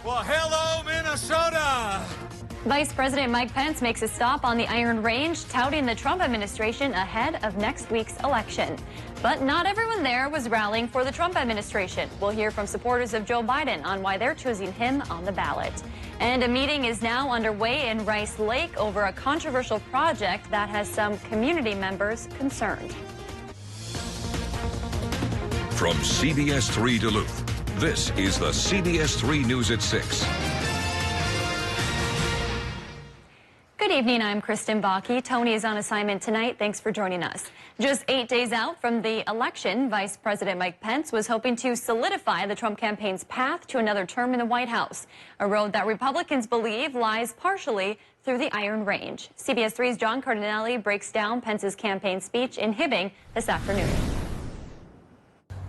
Well, hello, Minnesota! Vice President Mike Pence makes a stop on the Iron Range, touting the Trump administration ahead of next week's election. But not everyone there was rallying for the Trump administration. We'll hear from supporters of Joe Biden on why they're choosing him on the ballot. And a meeting is now underway in Rice Lake over a controversial project that has some community members concerned. From CBS3 Duluth, this is the CBS3 News at 6. Good evening, I'm Kristen Bakke. Tony is on assignment tonight. Thanks for joining us. Just 8 days out from the election, Vice President Mike Pence was hoping to solidify the Trump campaign's path to another term in the White House, a road that Republicans believe lies partially through the Iron Range. CBS 3's John Cardinelli breaks down Pence's campaign speech in Hibbing this afternoon.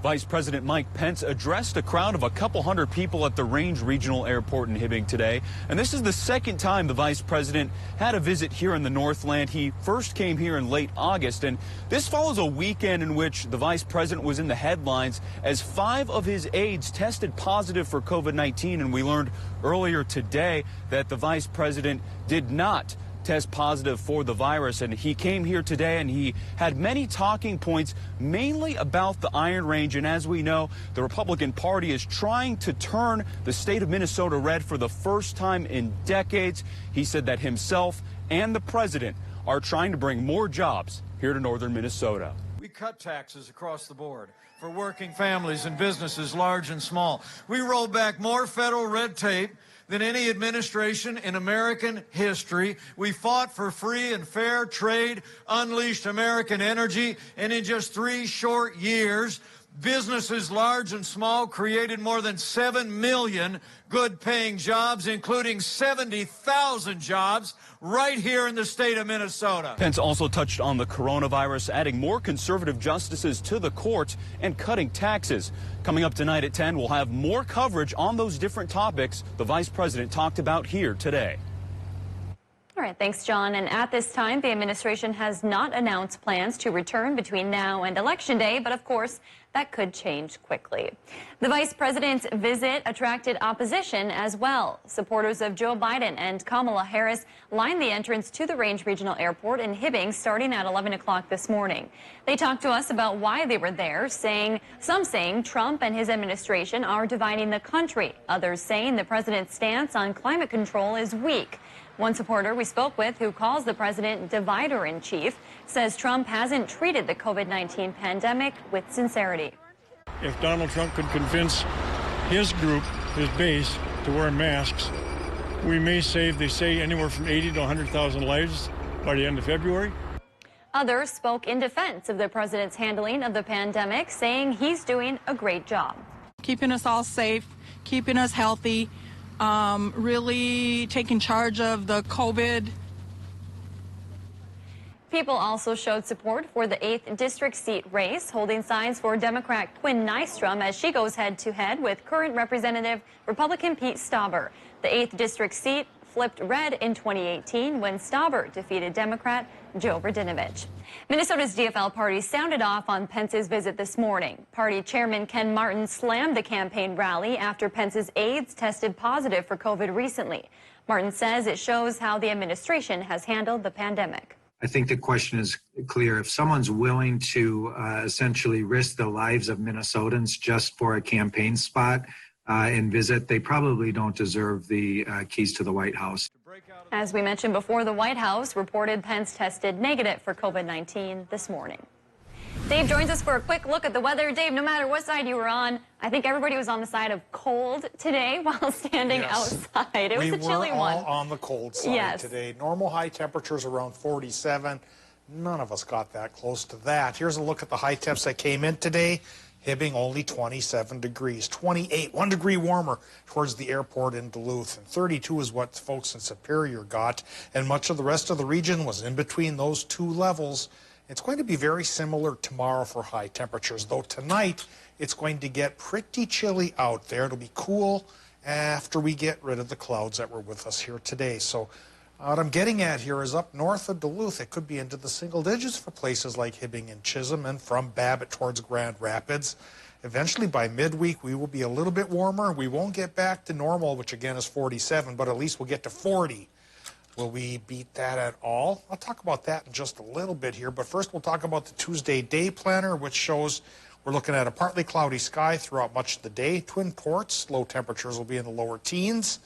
Vice President Mike Pence addressed a crowd of a couple hundred people at the Range Regional Airport in Hibbing today. And this is the second time the vice president had a visit here in the Northland. He first came here in late August, and this follows a weekend in which the vice president was in the headlines as 5 of his aides tested positive for COVID-19. And we learned earlier today that the vice president did not test positive for the virus, and he came here today and he had many talking points, mainly about the Iron Range. And as we know, the Republican Party is trying to turn the state of Minnesota red for the first time in decades. He said that himself and the president are trying to bring more jobs here to northern Minnesota. We cut taxes across the board for working families and businesses large and small. We rolled back more federal red tape than any administration in American history. We fought for free and fair trade, unleashed American energy, and in just 3 short years, businesses large and small created more than 7 million good-paying jobs, including 70,000 jobs right here in the state of Minnesota. Pence also touched on the coronavirus, adding more conservative justices to the court and cutting taxes. Coming up tonight at 10, we'll have more coverage on those different topics the vice president talked about here today. All right, thanks, John. And at this time, the administration has not announced plans to return between now and Election Day, but of course, that could change quickly. The vice president's visit attracted opposition as well. Supporters of Joe Biden and Kamala Harris lined the entrance to the Range Regional Airport in Hibbing starting at 11 o'clock this morning. They talked to us about why they were there, some saying Trump and his administration are dividing the country, others saying the president's stance on climate control is weak. One supporter we spoke with, who calls the president divider-in-chief, says Trump hasn't treated the COVID-19 pandemic with sincerity. If Donald Trump could convince his group, his base, to wear masks, we may save, they say, anywhere from 80 to 100,000 lives by the end of February. Others spoke in defense of the president's handling of the pandemic, saying he's doing a great job. Keeping us all safe, keeping us healthy, really taking charge of the COVID. People also showed support for the 8th district seat race, holding signs for Democrat Quinn Nystrom as she goes head-to-head with current Representative Republican Pete Stauber. The 8th district seat flipped red in 2018 when Stauber defeated Democrat Joe Radinovich. Minnesota's DFL party sounded off on Pence's visit this morning. Party chairman Ken Martin slammed the campaign rally after Pence's aides tested positive for COVID recently. Martin says it shows how the administration has handled the pandemic. I think the question is clear. If someone's willing to essentially risk the lives of Minnesotans just for a campaign spot and visit, they probably don't deserve the keys to the White House. As we mentioned before, the White House reported Pence tested negative for COVID-19 this morning. Dave joins us for a quick look at the weather. Dave, no matter what side you were on, I think everybody was on the side of cold today while standing outside. It was a chilly one. We were all on the cold side today. Normal high temperatures around 47. None of us got that close to that. Here's a look at the high temps that came in today. Hibbing only 27 degrees, 28, 1 degree warmer towards the airport in Duluth, and 32 is what folks in Superior got, and much of the rest of the region was in between those 2 levels. It's going to be very similar tomorrow for high temperatures, though tonight it's going to get pretty chilly out there. It'll be cool after we get rid of the clouds that were with us here today. So what I'm getting at here is up north of Duluth, it could be into the single digits for places like Hibbing and Chisholm, and from Babbitt towards Grand Rapids. Eventually, by midweek, we will be a little bit warmer. We won't get back to normal, which again is 47, but at least we'll get to 40. Will we beat that at all? I'll talk about that in just a little bit here, but first we'll talk about the Tuesday day planner, which shows we're looking at a partly cloudy sky throughout much of the day. Twin Ports, low temperatures will be in the lower teens.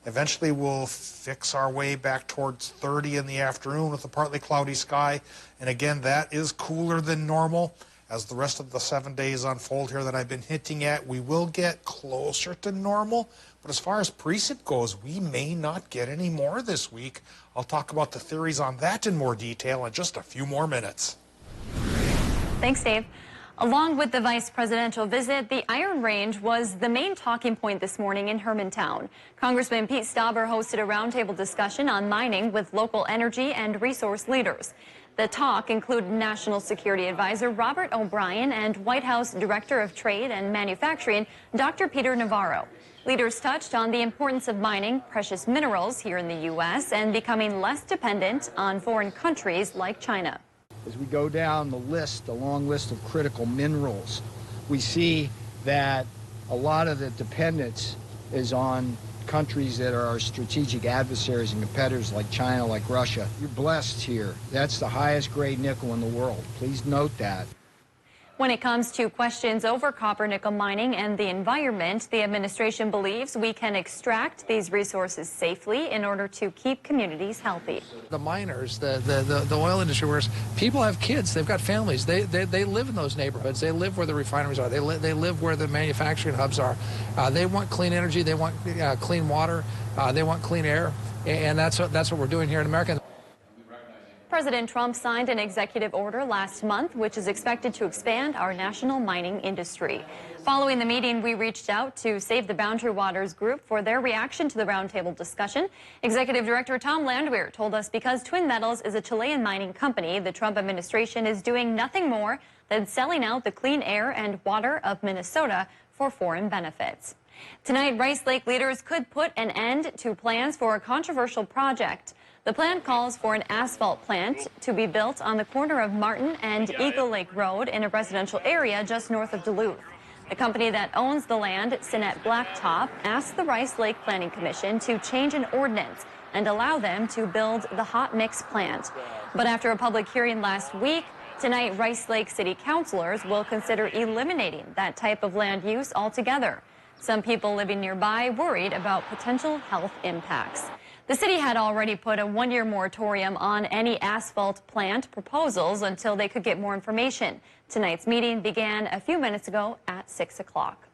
Eventually, we'll fix our way back towards 30 in the afternoon with a partly cloudy sky. And again, that is cooler than normal. As the rest of the 7 days unfold here that I've been hinting at, we will get closer to normal. But as far as precip goes, we may not get any more this week. I'll talk about the theories on that in more detail in just a few more minutes. Thanks, Dave. Along with the vice presidential visit, the Iron Range was the main talking point this morning in Hermantown. Congressman Pete Stauber hosted a roundtable discussion on mining with local energy and resource leaders. The talk included National Security Advisor Robert O'Brien and White House Director of Trade and Manufacturing, Dr. Peter Navarro. Leaders touched on the importance of mining precious minerals here in the U.S. and becoming less dependent on foreign countries like China. As we go down the list, the long list of critical minerals, we see that a lot of the dependence is on countries that are our strategic adversaries and competitors like China, like Russia. You're blessed here. That's the highest grade nickel in the world. Please note that. When it comes to questions over copper nickel mining and the environment, the administration believes we can extract these resources safely in order to keep communities healthy. The miners, the oil industry workers, people have kids, they've got families, they live in those neighborhoods, they live where the refineries are, they live where the manufacturing hubs are. They want clean energy, they want clean water, they want clean air, and that's what we're doing here in America. President Trump signed an executive order last month, which is expected to expand our national mining industry. Following the meeting, we reached out to Save the Boundary Waters group for their reaction to the roundtable discussion. Executive Director Tom Landwehr told us because Twin Metals is a Chilean mining company, the Trump administration is doing nothing more than selling out the clean air and water of Minnesota for foreign benefits. Tonight, Rice Lake leaders could put an end to plans for a controversial project. The plan calls for an asphalt plant to be built on the corner of Martin and Eagle Lake Road in a residential area just north of Duluth. The company that owns the land, Sinet Blacktop, asked the Rice Lake Planning Commission to change an ordinance and allow them to build the hot mix plant. But after a public hearing last week, tonight Rice Lake City councilors will consider eliminating that type of land use altogether. Some people living nearby worried about potential health impacts. The city had already put a one-year moratorium on any asphalt plant proposals until they could get more information. Tonight's meeting began a few minutes ago at 6 o'clock.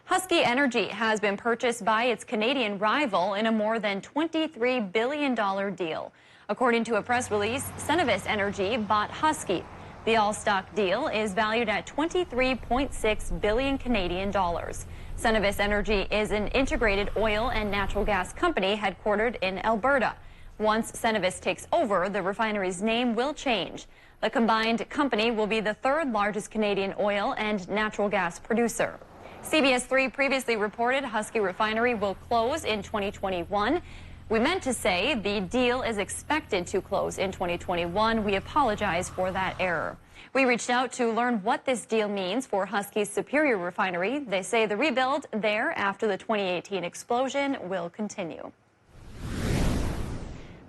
Husky Energy has been purchased by its Canadian rival in a more than $23 billion deal. According to a press release, Cenovus Energy bought Husky. The all-stock deal is valued at $23.6 billion Canadian dollars. Cenovus Energy is an integrated oil and natural gas company headquartered in Alberta. Once Cenovus takes over, the refinery's name will change. The combined company will be the third largest Canadian oil and natural gas producer. CBS3 previously reported Husky Refinery will close in 2021. We meant to say the deal is expected to close in 2021. We apologize for that error. We reached out to learn what this deal means for Husky's Superior Refinery. They say the rebuild there after the 2018 explosion will continue.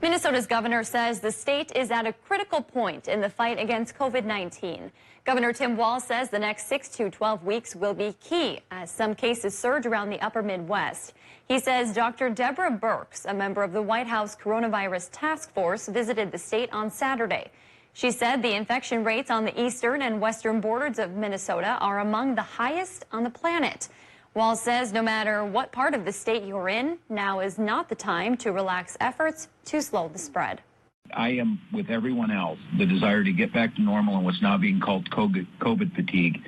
Minnesota's governor says the state is at a critical point in the fight against COVID-19. Governor Tim Walz says the next 6 to 12 weeks will be key as some cases surge around the upper Midwest. He says Dr. Deborah Birx, a member of the White House Coronavirus Task Force, visited the state on Saturday. She said the infection rates on the eastern and western borders of Minnesota are among the highest on the planet. Walz says no matter what part of the state you're in, now is not the time to relax efforts to slow the spread. I am with everyone else. The desire to get back to normal and what's now being called COVID fatigue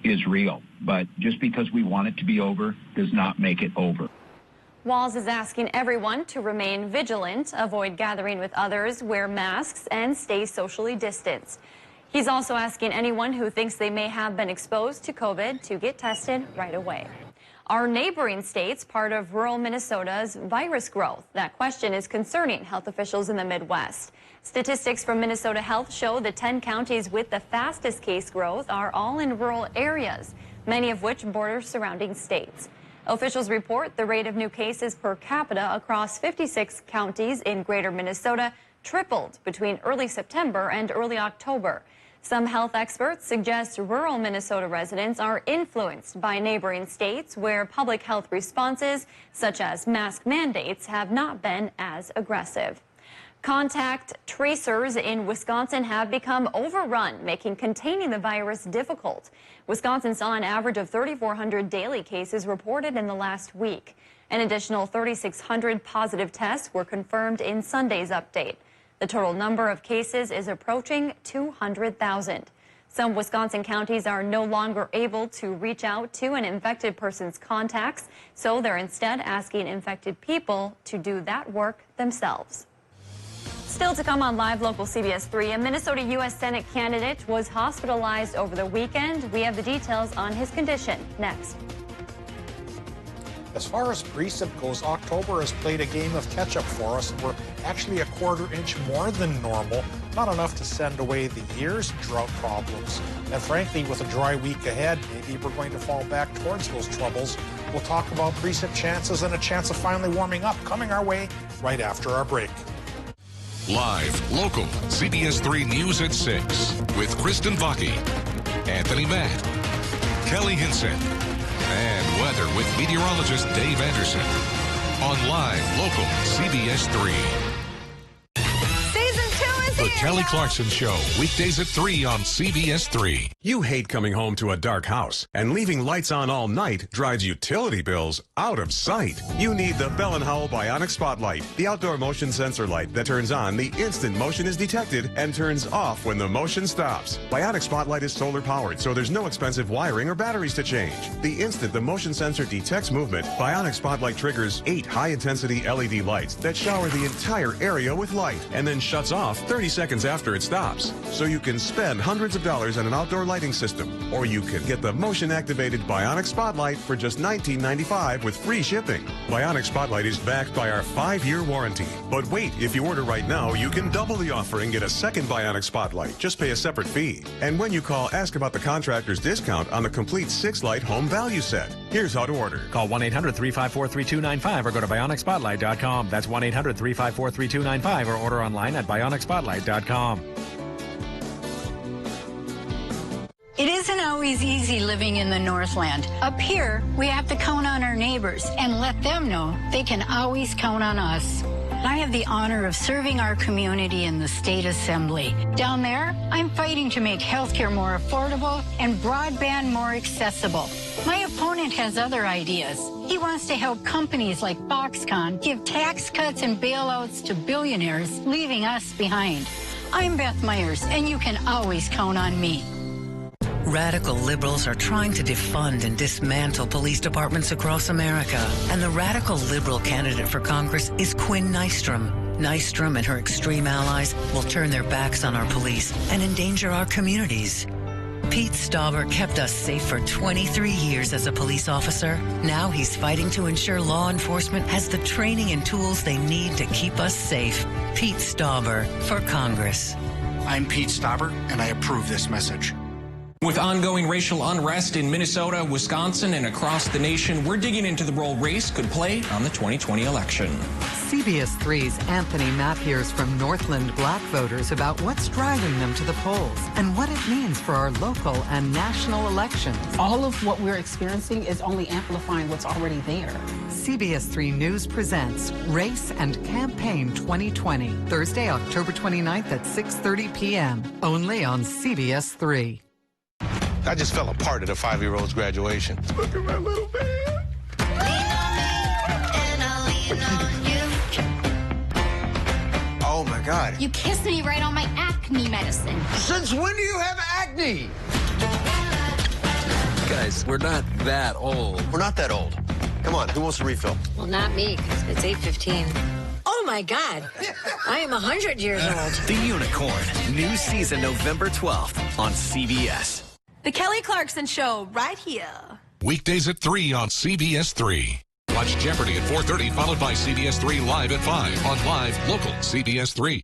is real. But just because we want it to be over does not make it over. Walz is asking everyone to remain vigilant, avoid gathering with others, wear masks, and stay socially distanced. He's also asking anyone who thinks they may have been exposed to COVID to get tested right away. Are neighboring states part of rural Minnesota's virus growth? That question is concerning health officials in the Midwest. Statistics from Minnesota Health show the 10 counties with the fastest case growth are all in rural areas. many of which border surrounding states. Officials report the rate of new cases per capita across 56 counties in greater Minnesota tripled between early September and early October. Some health experts suggest rural Minnesota residents are influenced by neighboring states where public health responses, such as mask mandates, have not been as aggressive. Contact tracers in Wisconsin have become overrun, making containing the virus difficult. Wisconsin saw an average of 3,400 daily cases reported in the last week. An additional 3,600 positive tests were confirmed in Sunday's update. The total number of cases is approaching 200,000. Some Wisconsin counties are no longer able to reach out to an infected person's contacts, so they're instead asking infected people to do that work themselves. Still to come on Live Local CBS 3, a Minnesota U.S. Senate candidate was hospitalized over the weekend. We have the details on his condition next. As far as precip goes, October has played a game of catch-up for us, and we're actually a quarter inch more than normal, not enough to send away the year's drought problems. And frankly, with a dry week ahead, maybe we're going to fall back towards those troubles. We'll talk about precip chances and a chance of finally warming up coming our way right after our break. Live, local, CBS 3 News at 6 with Kristen Vaki, Anthony Matt, Kelly Hinson, and weather with meteorologist Dave Anderson on Live, local, CBS 3. Season 2 is The here, Kelly y'all. Clarkson Show, weekdays at 3 on CBS 3. You hate coming home to a dark house, and leaving lights on all night drives utility bills out of sight. You need the Bell & Howell Bionic Spotlight, the outdoor motion sensor light that turns on the instant motion is detected and turns off when the motion stops. Bionic Spotlight is solar powered, so there's no expensive wiring or batteries to change. The instant the motion sensor detects movement, Bionic Spotlight triggers 8 high-intensity LED lights that shower the entire area with light and then shuts off 30 seconds after it stops. So you can spend hundreds of dollars on an outdoor lighting system, or you can get the motion-activated Bionic Spotlight for just $19.95 with free shipping. Bionic Spotlight is backed by our 5-year warranty. But wait, if you order right now, you can double the offer and get a second Bionic Spotlight. Just pay a separate fee. And when you call, ask about the contractor's discount on the complete 6-light home value set. Here's how to order. Call 1-800-354-3295 or go to BionicSpotlight.com. That's 1-800-354-3295 or order online at BionicSpotlight.com. It isn't always easy living in the Northland. Up here, we have to count on our neighbors and let them know they can always count on us. I have the honor of serving our community in the state assembly. Down there, I'm fighting to make healthcare more affordable and broadband more accessible. My opponent has other ideas. He wants to help companies like Foxconn give tax cuts and bailouts to billionaires, leaving us behind. I'm Beth Myers, and you can always count on me. Radical liberals are trying to defund and dismantle police departments across America. And the radical liberal candidate for Congress is Quinn Nystrom. Nystrom and her extreme allies will turn their backs on our police and endanger our communities. Pete Stauber kept us safe for 23 years as a police officer. Now he's fighting to ensure law enforcement has the training and tools they need to keep us safe. Pete Stauber for Congress. I'm Pete Stauber, and I approve this message. With ongoing racial unrest in Minnesota, Wisconsin, and across the nation, we're digging into the role race could play on the 2020 election. CBS 3's Anthony Mapp hears from Northland black voters about what's driving them to the polls and what it means for our local and national elections. All of what we're experiencing is only amplifying what's already there. CBS 3 News presents Race and Campaign 2020, Thursday, October 29th at 6:30 p.m., only on CBS 3. I just fell apart at a 5-year-old's graduation. Look at my little man. Oh my God. You kissed me right on my acne medicine. Since when do you have acne? Guys, we're not that old. We're not that old. Come on, who wants a refill? Well, not me, because it's 8:15. Oh my God, I am 100 years old. The Unicorn, new season November 12th on CBS. The Kelly Clarkson Show, right here. Weekdays at 3 on CBS 3. Watch Jeopardy at 4:30, followed by CBS 3 Live at 5 on Live, local, CBS 3.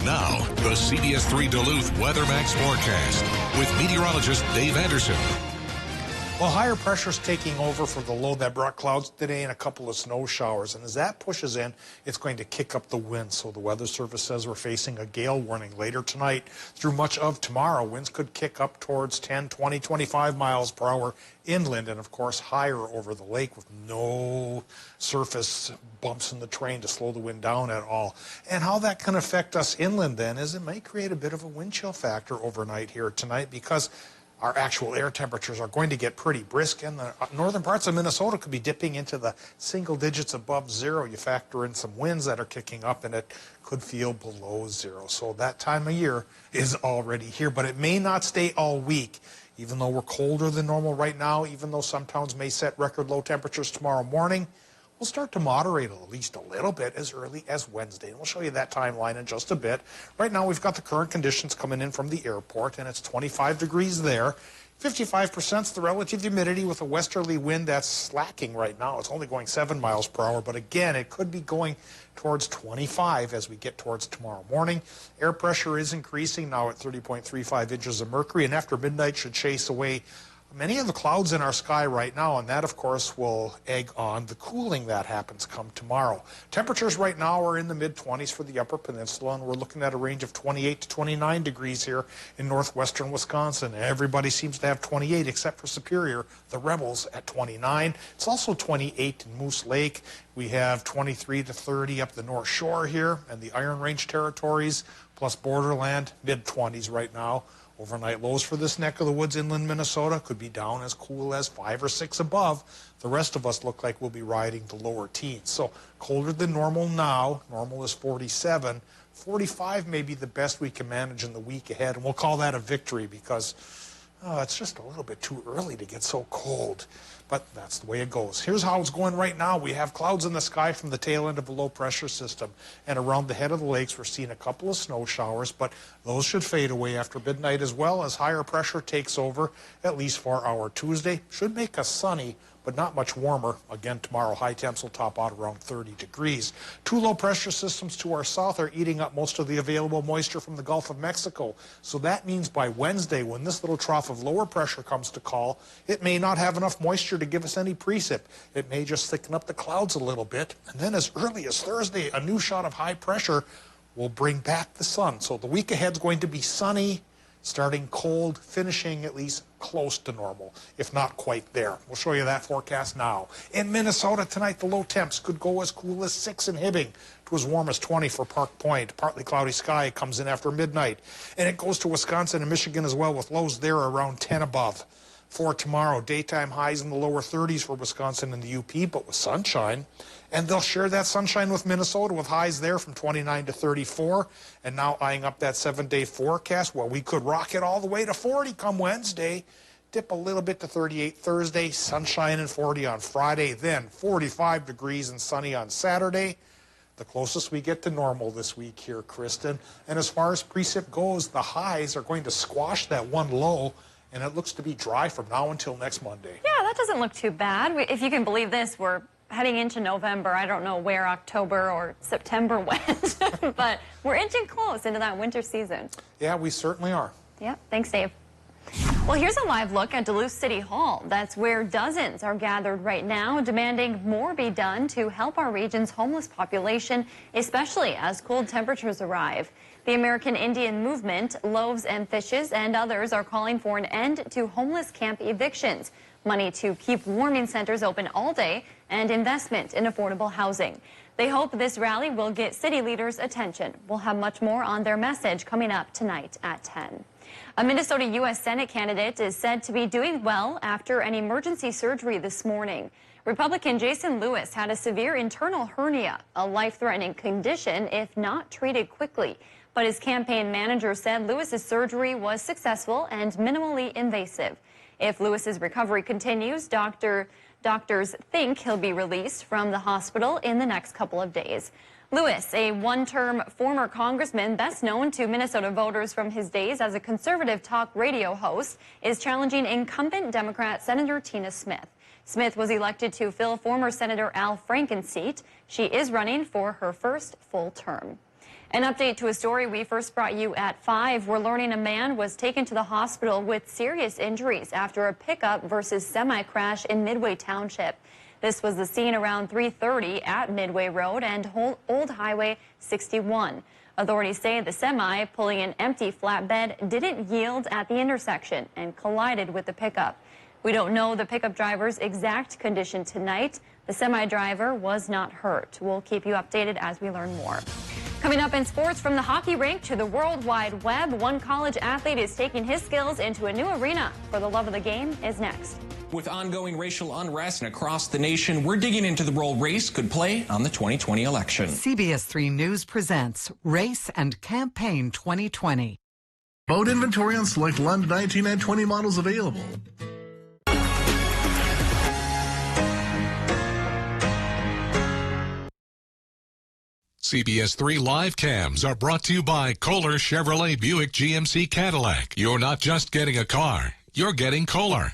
Now, the CBS3 Duluth WeatherMax forecast with meteorologist Dave Anderson. Well, higher pressure's taking over for the low that brought clouds today and a couple of snow showers. And as that pushes in, it's going to kick up the wind. So the Weather Service says we're facing a gale warning later tonight through much of tomorrow. Winds could kick up towards 10, 20, 25 miles per hour inland and, of course, higher over the lake with no surface bumps in the terrain to slow the wind down at all. And how that can affect us inland then is it may create a bit of a wind chill factor overnight here tonight because our actual air temperatures are going to get pretty brisk, and the northern parts of Minnesota could be dipping into the single digits above zero. You factor in some winds that are kicking up, and it could feel below zero. So that time of year is already here, but it may not stay all week. Even though we're colder than normal right now, even though some towns may set record low temperatures tomorrow morning, we'll start to moderate at least a little bit as early as Wednesday. And we'll show you that timeline in just a bit. Right now, we've got the current conditions coming in from the airport, and it's 25 degrees there. 55% is the relative humidity with a westerly wind that's slacking right now. It's only going 7 miles per hour, but again, it could be going towards 25 as we get towards tomorrow morning. Air pressure is increasing now at 30.35 inches of mercury, and after midnight should chase away many of the clouds in our sky right now, and that, of course, will egg on the cooling that happens come tomorrow. Temperatures right now are in the mid-20s for the Upper Peninsula, and we're looking at a range of 28 to 29 degrees here in northwestern Wisconsin. Everybody seems to have 28 except for Superior, the Rebels, at 29. It's also 28 in Moose Lake. We have 23 to 30 up the North Shore here, and the Iron Range territories, plus borderland, mid-20s right now. Overnight lows for this neck of the woods inland Minnesota could be down as cool as 5 or 6 above. The rest of us look like we'll be riding the lower teens. So colder than normal now. Normal is 47. 45 may be the best we can manage in the week ahead. And we'll call that a victory because it's just a little bit too early to get so cold. But that's the way it goes. Here's how it's going right now. We have clouds in the sky from the tail end of a low pressure system. And around the head of the lakes, we're seeing a couple of snow showers, but those should fade away after midnight as well as higher pressure takes over, at least for our Tuesday. Should make us sunny, but not much warmer. Again, tomorrow, high temps will top out around 30 degrees. 2 low pressure systems to our south are eating up most of the available moisture from the Gulf of Mexico. So that means by Wednesday, when this little trough of lower pressure comes to call, it may not have enough moisture to give us any precip. It may just thicken up the clouds a little bit. And then as early as Thursday, a new shot of high pressure will bring back the sun. So the week ahead is going to be sunny, starting cold, finishing at least close to normal, if not quite there. We'll show you that forecast now. In Minnesota tonight, the low temps could go as cool as 6 in Hibbing to as warm as 20 for Park Point. Partly cloudy sky comes in after midnight. And it goes to Wisconsin and Michigan as well with lows there around 10 above. For tomorrow, daytime highs in the lower 30s for Wisconsin and the UP, but with sunshine. And they'll share that sunshine with Minnesota with highs there from 29 to 34. And now eyeing up that 7-day forecast, well, we could rock it all the way to 40 come Wednesday. Dip a little bit to 38 Thursday, sunshine and 40 on Friday, then 45 degrees and sunny on Saturday. The closest we get to normal this week here, Kristen. And as far as precip goes, the highs are going to squash that one low, and it looks to be dry from now until next Monday. Yeah, that doesn't look too bad. If you can believe this, we're heading into November. I don't know where October or September went, but we're inching close into that winter season. Yeah, we certainly are. Yeah, thanks, Dave. Well, here's a live look at Duluth City Hall. That's where dozens are gathered right now, demanding more be done to help our region's homeless population, especially as cold temperatures arrive. The American Indian Movement, Loaves and Fishes, and others are calling for an end to homeless camp evictions, money to keep warming centers open all day, and investment in affordable housing. They hope this rally will get city leaders' attention. We'll have much more on their message coming up tonight at 10. A Minnesota U.S. Senate candidate is said to be doing well after an emergency surgery this morning. Republican Jason Lewis had a severe internal hernia, a life-threatening condition if not treated quickly. But his campaign manager said Lewis's surgery was successful and minimally invasive. If Lewis's recovery continues, doctors think he'll be released from the hospital in the next couple of days. Lewis, a one-term former congressman best known to Minnesota voters from his days as a conservative talk radio host, is challenging incumbent Democrat Senator Tina Smith. Smith was elected to fill former Senator Al Franken's seat. She is running for her first full term. An update to a story we first brought you at 5. We're learning a man was taken to the hospital with serious injuries after a pickup versus semi crash in Midway Township. This was the scene around 3:30 at Midway Road and Old Highway 61. Authorities say the semi, pulling an empty flatbed, didn't yield at the intersection and collided with the pickup. We don't know the pickup driver's exact condition tonight. The semi driver was not hurt. We'll keep you updated as we learn more. Coming up in sports, from the hockey rink to the World Wide Web, one college athlete is taking his skills into a new arena. For the love of the game is next. With ongoing racial unrest across the nation, we're digging into the role race could play on the 2020 election. CBS3 News presents Race and Campaign 2020. Boat inventory on select London 19 and 20 models available. CBS3 live cams are brought to you by Kohler Chevrolet Buick GMC Cadillac. You're not just getting a car, you're getting Kohler.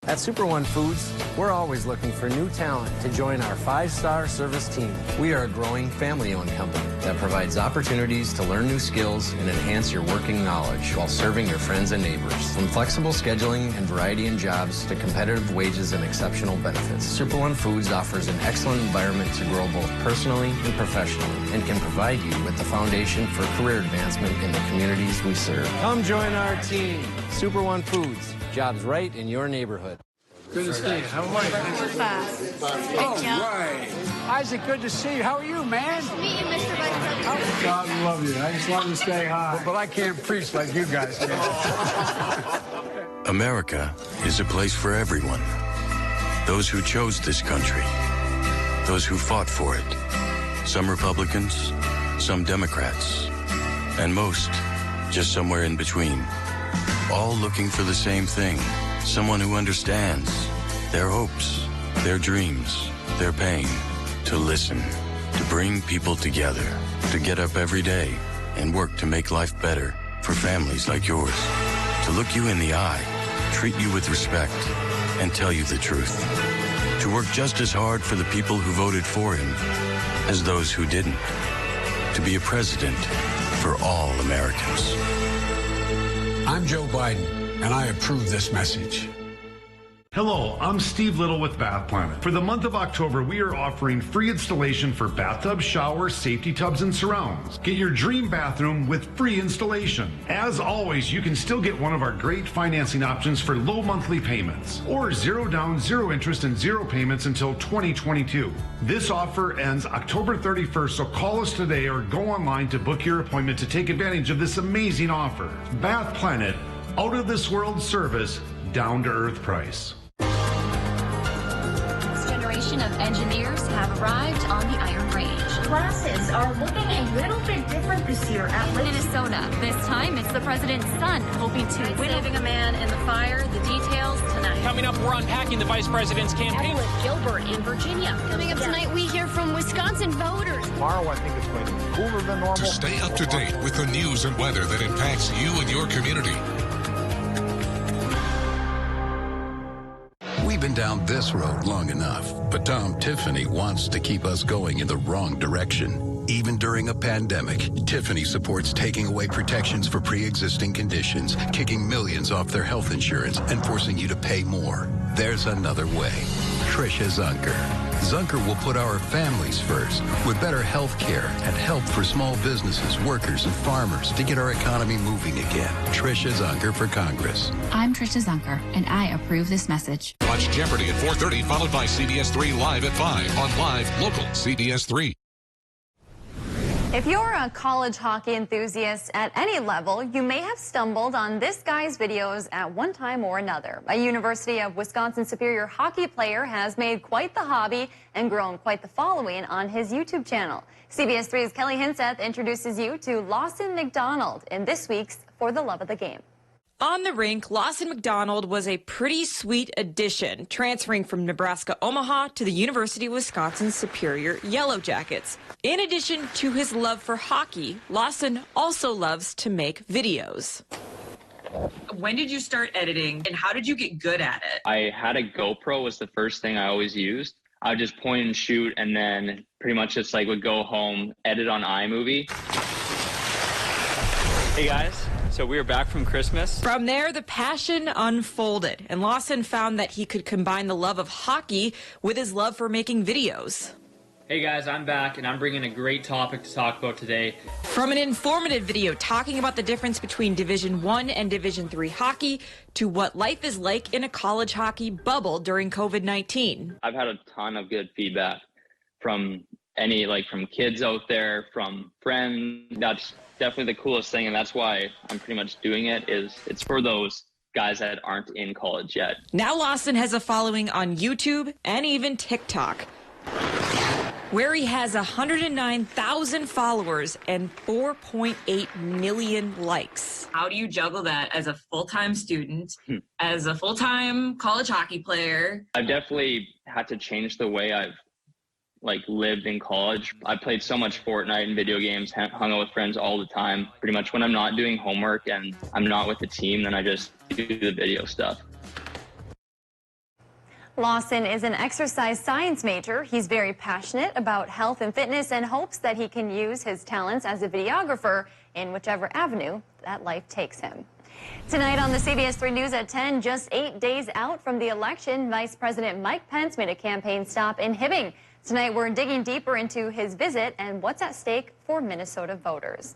At Super One Foods, we're always looking for new talent to join our 5-star service team. We are a growing family-owned company that provides opportunities to learn new skills and enhance your working knowledge while serving your friends and neighbors. From flexible scheduling and variety in jobs to competitive wages and exceptional benefits, Super One Foods offers an excellent environment to grow both personally and professionally and can provide you with the foundation for career advancement in the communities we serve. Come join our team. Super One Foods. Jobs right in your neighborhood. Good to see you. How are you? All right. Isaac, good to see you. How are you, man? Nice to meet you, Mr. Vice President. God love you. I just wanted to say hi. But I can't preach like you guys can. America is a place for everyone. Those who chose this country. Those who fought for it. Some Republicans, some Democrats, and most just somewhere in between. All looking for the same thing. Someone who understands their hopes, their dreams, their pain. To listen, to bring people together, to get up every day and work to make life better for families like yours. To look you in the eye, treat you with respect, and tell you the truth. To work just as hard for the people who voted for him as those who didn't. To be a president for all Americans. I'm Joe Biden, and I approve this message. Hello, I'm Steve Little with Bath Planet. For the month of October, we are offering free installation for bathtubs, showers, safety tubs, and surrounds. Get your dream bathroom with free installation. As always, you can still get one of our great financing options for low monthly payments, or 0 down, 0 interest, and 0 payments until 2022. This offer ends October 31st, so call us today or go online to book your appointment to take advantage of this amazing offer. Bath Planet, out of this world service, down to earth price. Of engineers have arrived on the Iron Range. Classes are looking a little bit different this year at Minnesota. This time, it's the president's son hoping to win. Saving a man in the fire. The details tonight. Coming up, we're unpacking the vice president's campaign. Evelyn Gilbert in Virginia. Coming up tonight, we hear from Wisconsin voters. Tomorrow, I think it's going to be cooler than normal. To stay up to date with the news and weather that impacts you and your community. We've been down this road long enough, but Tom Tiffany wants to keep us going in the wrong direction. Even during a pandemic, Tiffany supports taking away protections for pre-existing conditions, kicking millions off their health insurance, and forcing you to pay more. There's another way. Tricia Zunker. Zunker will put our families first with better health care and help for small businesses, workers, and farmers to get our economy moving again. Tricia Zunker for Congress. I'm Trisha Zunker, and I approve this message. Watch Jeopardy at 4:30, followed by CBS3 Live at 5 on Live Local CBS3. If you're a college hockey enthusiast at any level, you may have stumbled on this guy's videos at one time or another. A University of Wisconsin Superior hockey player has made quite the hobby and grown quite the following on his YouTube channel. CBS3's Kelly Hinseth introduces you to Lawson McDonald in this week's For the Love of the Game. On the rink, Lawson McDonald was a pretty sweet addition, transferring from Nebraska Omaha to the University of Wisconsin Superior Yellow Jackets. In addition to his love for hockey, Lawson also loves to make videos. When did you start editing and how did you get good at it? I had a GoPro was the first thing I always used. I would just point and shoot, and then pretty much just like would go home, edit on iMovie. Hey guys, so we are back from Christmas. From there, the passion unfolded, and Lawson found that he could combine the love of hockey with his love for making videos. Hey guys, I'm back, and I'm bringing a great topic to talk about today. From an informative video talking about the difference between Division I and Division III hockey to what life is like in a college hockey bubble during COVID-19. I've had a ton of good feedback from from kids out there, from friends. That's definitely the coolest thing, and that's why I'm pretty much doing it. It's for those guys that aren't in college yet. Now Lawson has a following on YouTube and even TikTok, where he has 109,000 followers and 4.8 million likes. How do you juggle that as a full-time student, as a full-time college hockey player? I've definitely had to change the way I've lived in college. I played so much Fortnite and video games, hung out with friends all the time. Pretty much when I'm not doing homework and I'm not with the team, then I just do the video stuff. Lawson is an exercise science major. He's very passionate about health and fitness and hopes that he can use his talents as a videographer in whichever avenue that life takes him. Tonight on the CBS3 News at 10, just 8 days out from the election, Vice President Mike Pence made a campaign stop in Hibbing. Tonight, we're digging deeper into his visit and what's at stake for Minnesota voters.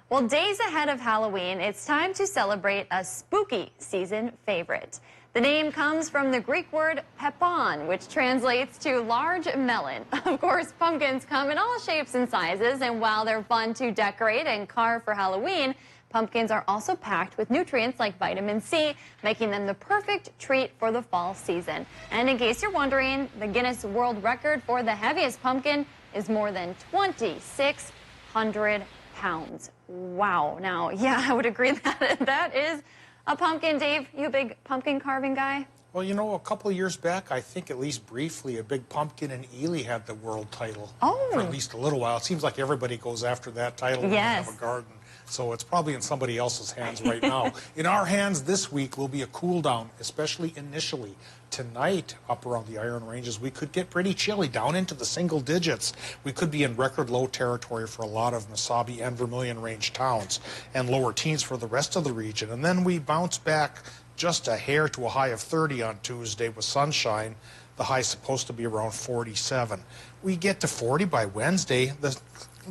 Well, days ahead of Halloween, it's time to celebrate a spooky season favorite. The name comes from the Greek word pepon, which translates to large melon. Of course, pumpkins come in all shapes and sizes, and while they're fun to decorate and carve for Halloween, pumpkins are also packed with nutrients like vitamin C, making them the perfect treat for the fall season. And in case you're wondering, the Guinness World Record for the heaviest pumpkin is more than 2,600 pounds. Wow. Now, yeah, I would agree that that is a pumpkin. Dave, you a big pumpkin carving guy? Well, you know, a couple of years back, I think at least briefly, a big pumpkin in Ely had the world title for at least a little while. It seems like everybody goes after that title when they have a garden. So it's probably in somebody else's hands right now. In our hands this week will be a cool down, especially initially. Tonight, up around the Iron Ranges, we could get pretty chilly, down into the single digits. We could be in record low territory for a lot of Mesabi and Vermilion Range towns, and lower teens for the rest of the region. And then we bounce back just a hair to a high of 30 on Tuesday with sunshine. The high is supposed to be around 47. We get to 40 by Wednesday.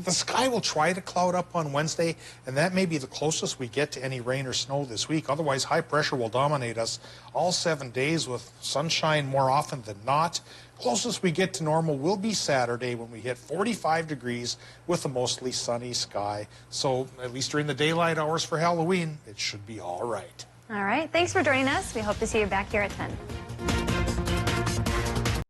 The sky will try to cloud up on Wednesday, and that may be the closest we get to any rain or snow this week. Otherwise, high pressure will dominate us all 7 days with sunshine more often than not. Closest we get to normal will be Saturday when we hit 45 degrees with a mostly sunny sky. So at least during the daylight hours for Halloween, it should be all right. All right. Thanks for joining us. We hope to see you back here at 10.